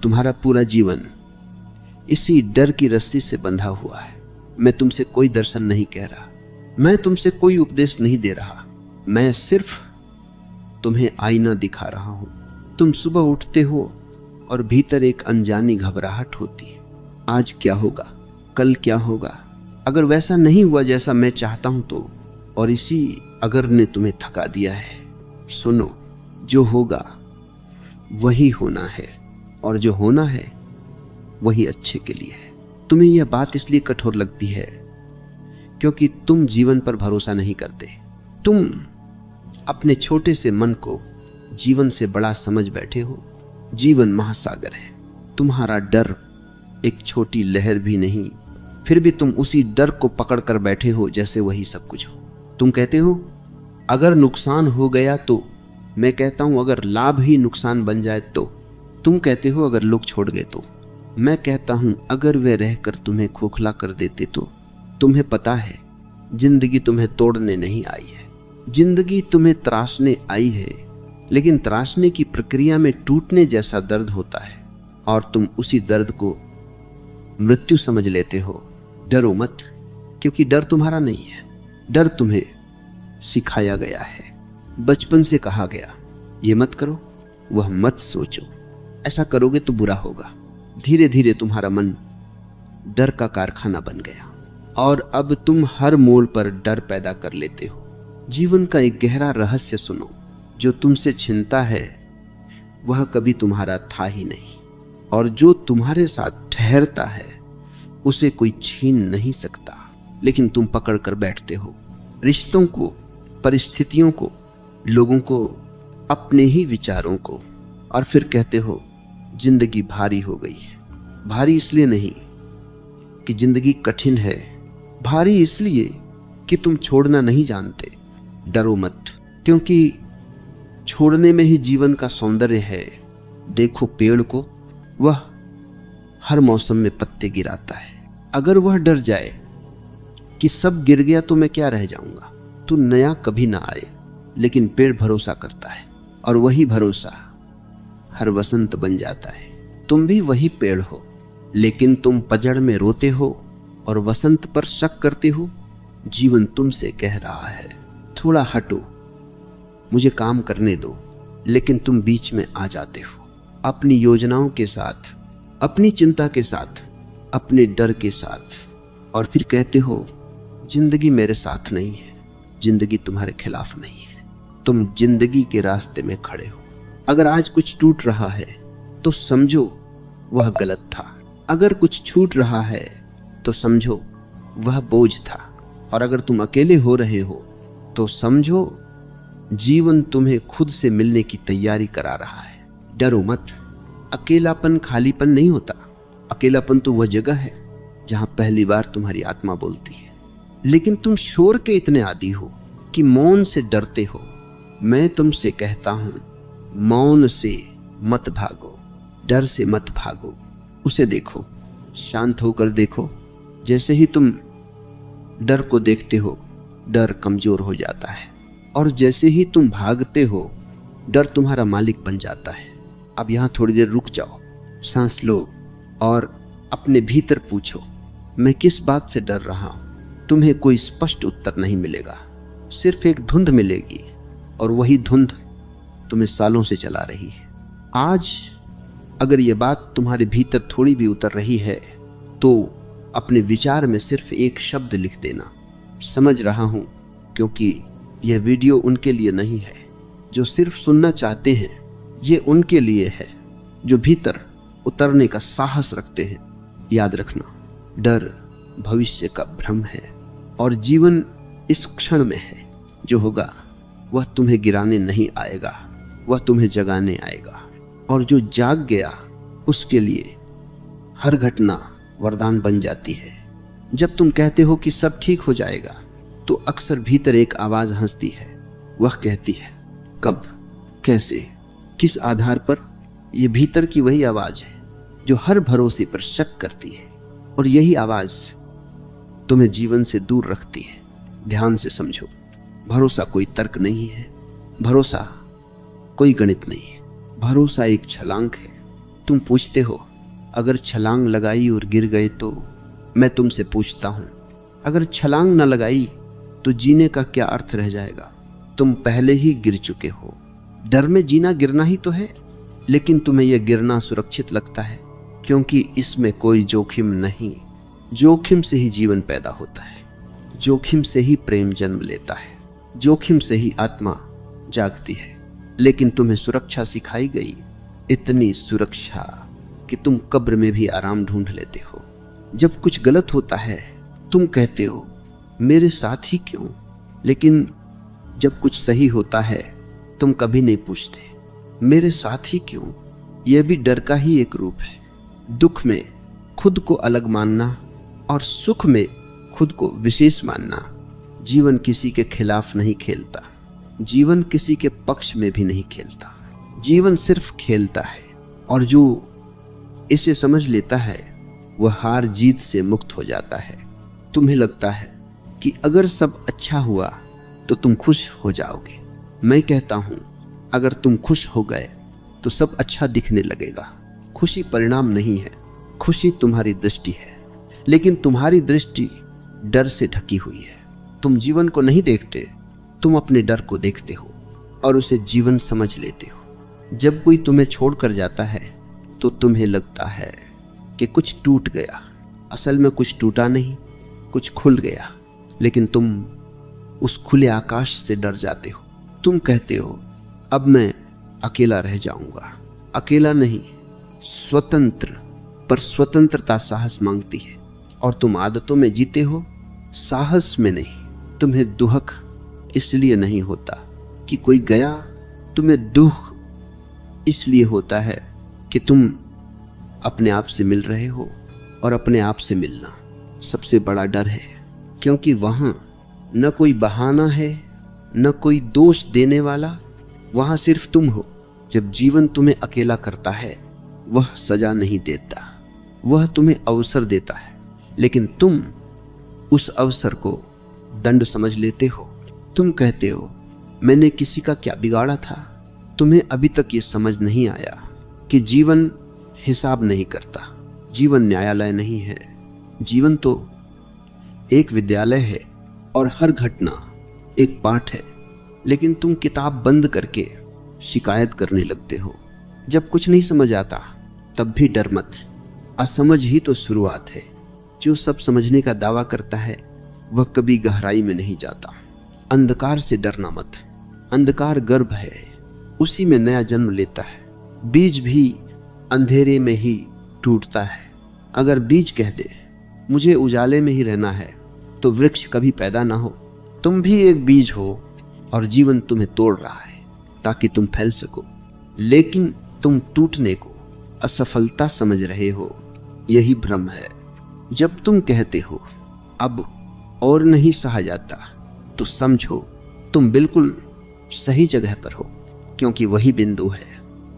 तुम्हारा पूरा जीवन इसी डर की रस्सी से बंधा हुआ है। मैं तुमसे कोई दर्शन नहीं कह रहा, मैं तुमसे कोई उपदेश नहीं दे रहा, मैं सिर्फ तुम्हें आईना दिखा रहा हूं। तुम सुबह उठते हो और भीतर एक अनजानी घबराहट होती है। आज क्या होगा, कल क्या होगा, अगर वैसा नहीं हुआ जैसा मैं चाहता हूं तो। और इसी अगर ने तुम्हें थका दिया है। सुनो, जो होगा वही होना है, और जो होना है वही अच्छे के लिए है। तुम्हें यह बात इसलिए कठोर लगती है क्योंकि तुम जीवन पर भरोसा नहीं करते। तुम अपने छोटे से मन को जीवन से बड़ा समझ बैठे हो। जीवन महासागर है, तुम्हारा डर एक छोटी लहर भी नहीं, फिर भी तुम उसी डर को पकड़ कर बैठे हो जैसे वही सब कुछ हो। तुम कहते हो अगर नुकसान हो गया तो, मैं कहता हूं अगर लाभ ही नुकसान बन जाए तो। तुम कहते हो अगर लोग छोड़ गए तो, मैं कहता हूं अगर वे रहकर तुम्हें खोखला कर देते तो। तुम्हें पता है जिंदगी तुम्हें तोड़ने नहीं आई है, जिंदगी तुम्हें तराशने आई है, लेकिन तराशने की प्रक्रिया में टूटने जैसा दर्द होता है और तुम उसी दर्द को मृत्यु समझ लेते हो। डरो मत, क्योंकि डर तुम्हारा नहीं है, डर तुम्हें सिखाया गया है, बचपन से कहा गया ये मत करो, वह मत सोचो, ऐसा करोगे तो बुरा होगा। धीरे धीरे तुम्हारा मन डर का कारखाना बन गया और अब तुम हर मोड़ पर डर पैदा कर लेते हो। जीवन का एक गहरा रहस्य सुनो, जो तुमसे छिनता है वह कभी तुम्हारा था ही नहीं, और जो तुम्हारे साथ ठहरता है उसे कोई छीन नहीं सकता, लेकिन तुम पकड़ कर बैठते हो। रिश्तों को, परिस्थितियों को, लोगों को, अपने ही विचारों को, और फिर कहते हो जिंदगी भारी हो गई है। भारी इसलिए नहीं कि जिंदगी कठिन है, भारी इसलिए कि तुम छोड़ना नहीं जानते। डरो मत, क्योंकि छोड़ने में ही जीवन का सौंदर्य है। देखो पेड़ को, वह हर मौसम में पत्ते गिराता है। अगर वह डर जाए कि सब गिर गया तो मैं क्या रह जाऊंगा, तो नया कभी ना आए। लेकिन पेड़ भरोसा करता है और वही भरोसा हर वसंत बन जाता है। तुम भी वही पेड़ हो, लेकिन तुम पतझड़ में रोते हो और वसंत पर शक करते हो। जीवन तुमसे कह रहा है थोड़ा हटो, मुझे काम करने दो, लेकिन तुम बीच में आ जाते हो अपनी योजनाओं के साथ, अपनी चिंता के साथ, अपने डर के साथ, और फिर कहते हो जिंदगी मेरे साथ नहीं है, जिंदगी तुम्हारे खिलाफ नहीं है, तुम जिंदगी के रास्ते में खड़े हो। अगर आज कुछ टूट रहा है तो समझो वह गलत था, अगर कुछ छूट रहा है तो समझो वह बोझ था, और अगर तुम अकेले हो रहे हो तो समझो जीवन तुम्हें खुद से मिलने की तैयारी करा रहा है। डरो मत, अकेलापन खालीपन नहीं होता। अकेलापन तो वह जगह है जहां पहली बार तुम्हारी आत्मा बोलती है, लेकिन तुम शोर के इतने आदी हो कि मौन से डरते हो। मैं तुमसे कहता हूं मौन से मत भागो, डर से मत भागो, उसे देखो, शांत होकर देखो। जैसे ही तुम डर को देखते हो डर कमजोर हो जाता है, और जैसे ही तुम भागते हो डर तुम्हारा मालिक बन जाता है। अब यहां थोड़ी देर रुक जाओ, सांस लो और अपने भीतर पूछो मैं किस बात से डर रहा हूं। तुम्हें कोई स्पष्ट उत्तर नहीं मिलेगा, सिर्फ एक धुंध मिलेगी, और वही धुंध तुम्हें सालों से चला रही है। आज अगर यह बात तुम्हारे भीतर थोड़ी भी उतर रही है तो अपने विचार में सिर्फ एक शब्द लिख देना, समझ रहा हूं, क्योंकि यह वीडियो उनके लिए नहीं है जो सिर्फ सुनना चाहते हैं, ये उनके लिए है जो भीतर उतरने का साहस रखते हैं। याद रखना, डर भविष्य का भ्रम है और जीवन इस क्षण में है। जो होगा वह तुम्हें गिराने नहीं आएगा, वह तुम्हें जगाने आएगा, और जो जाग गया उसके लिए हर घटना वरदान बन जाती है। जब तुम कहते हो कि सब ठीक हो जाएगा तो अक्सर भीतर एक आवाज हंसती है। वह कहती है कब, कैसे, किस आधार पर? यह भीतर की वही आवाज है जो हर भरोसे पर शक करती है, और यही आवाज तुम्हें जीवन से दूर रखती है। ध्यान से समझो, भरोसा कोई तर्क नहीं है, भरोसा कोई गणित नहीं है, भरोसा एक छलांग है। तुम पूछते हो अगर छलांग लगाई और गिर गए तो। मैं तुमसे पूछता हूं अगर छलांग न लगाई तो जीने का क्या अर्थ रह जाएगा। तुम पहले ही गिर चुके हो। डर में जीना गिरना ही तो है, लेकिन तुम्हें यह गिरना सुरक्षित लगता है क्योंकि इसमें कोई जोखिम नहीं। जोखिम से ही जीवन पैदा होता है, जोखिम से ही प्रेम जन्म लेता है, जोखिम से ही आत्मा जागती है। लेकिन तुम्हें सुरक्षा सिखाई गई, इतनी सुरक्षा कि तुम कब्र में भी आराम ढूंढ लेते हो। जब कुछ गलत होता है तुम कहते हो मेरे साथ ही क्यों, लेकिन जब कुछ सही होता है तुम कभी नहीं पूछते मेरे साथ ही क्यों। यह भी डर का ही एक रूप है। दुख में खुद को अलग मानना और सुख में खुद को विशेष मानना। जीवन किसी के खिलाफ नहीं खेलता, जीवन किसी के पक्ष में भी नहीं खेलता। जीवन सिर्फ खेलता है, और जो इसे समझ लेता है वह हार जीत से मुक्त हो जाता है। तुम्हें लगता है कि अगर सब अच्छा हुआ तो तुम खुश हो जाओगे। मैं कहता हूं अगर तुम खुश हो गए तो सब अच्छा दिखने लगेगा। खुशी परिणाम नहीं है, खुशी तुम्हारी दृष्टि है, लेकिन तुम्हारी दृष्टि डर से ढकी हुई है। तुम जीवन को नहीं देखते, तुम अपने डर को देखते हो और उसे जीवन समझ लेते हो। जब कोई तुम्हें छोड़कर जाता है तो तुम्हें लगता है कि कुछ टूट गया। असल में कुछ टूटा नहीं, कुछ खुल गया, लेकिन तुम उस खुले आकाश से डर जाते हो। तुम कहते हो अब मैं अकेला रह जाऊंगा। अकेला नहीं, स्वतंत्र, पर स्वतंत्रता साहस मांगती है और तुम आदतों में जीते हो, साहस में नहीं। तुम्हें दुख इसलिए नहीं होता कि कोई गया, तुम्हें दुख इसलिए होता है कि तुम अपने आप से मिल रहे हो, और अपने आप से मिलना सबसे बड़ा डर है, क्योंकि वहां न कोई बहाना है, न कोई दोष देने वाला, वहां सिर्फ तुम हो। जब जीवन तुम्हें अकेला करता है वह सजा नहीं देता, वह तुम्हें अवसर देता है, लेकिन तुम उस अवसर को दंड समझ लेते हो। तुम कहते हो मैंने किसी का क्या बिगाड़ा था। तुम्हें अभी तक ये समझ नहीं आया कि जीवन हिसाब नहीं करता, जीवन न्यायालय नहीं है। जीवन तो एक विद्यालय है और हर घटना एक पाठ है, लेकिन तुम किताब बंद करके शिकायत करने लगते हो। जब कुछ नहीं समझ आता तब भी डर मत, असमझ ही तो शुरुआत है। जो सब समझने का दावा करता है वह कभी गहराई में नहीं जाता। अंधकार से डरना मत, अंधकार गर्भ है, उसी में नया जन्म लेता है। बीज भी अंधेरे में ही टूटता है। अगर बीज कह दे मुझे उजाले में ही रहना है तो वृक्ष कभी पैदा ना हो। तुम भी एक बीज हो और जीवन तुम्हें तोड़ रहा है ताकि तुम फैल सको, लेकिन तुम टूटने को असफलता समझ रहे हो। यही भ्रम है। जब तुम कहते हो अब और नहीं सहा जाता तो समझो तुम बिल्कुल सही जगह पर हो, क्योंकि वही बिंदु है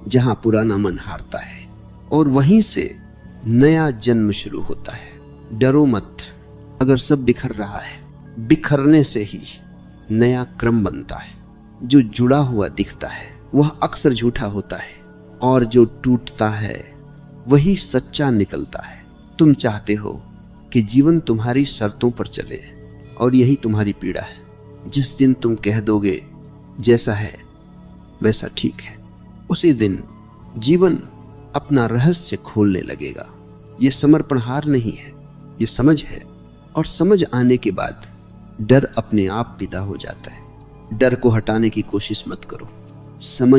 जहां पुराना मन हारता है और वहीं से नया जन्म शुरू होता है। डरो मत। अगर सब बिखर रहा है, बिखरने से ही नया क्रम बनता है। जो जुड़ा हुआ दिखता है वह अक्सर झूठा होता है, और जो टूटता है वही सच्चा निकलता है। तुम चाहते हो कि जीवन तुम्हारी शर्तों पर चले, और यही तुम्हारी पीड़ा है। जिस दिन तुम कह दोगे जैसा है वैसा ठीक है, उसी दिन जीवन अपना रहस्य खोलने लगेगा। ये समर्पण हार नहीं है, ये समझ है, और समझ आने के बाद डर अपने आप विदा हो जाता है। डर को हटाने की कोशिश मत करो, समझ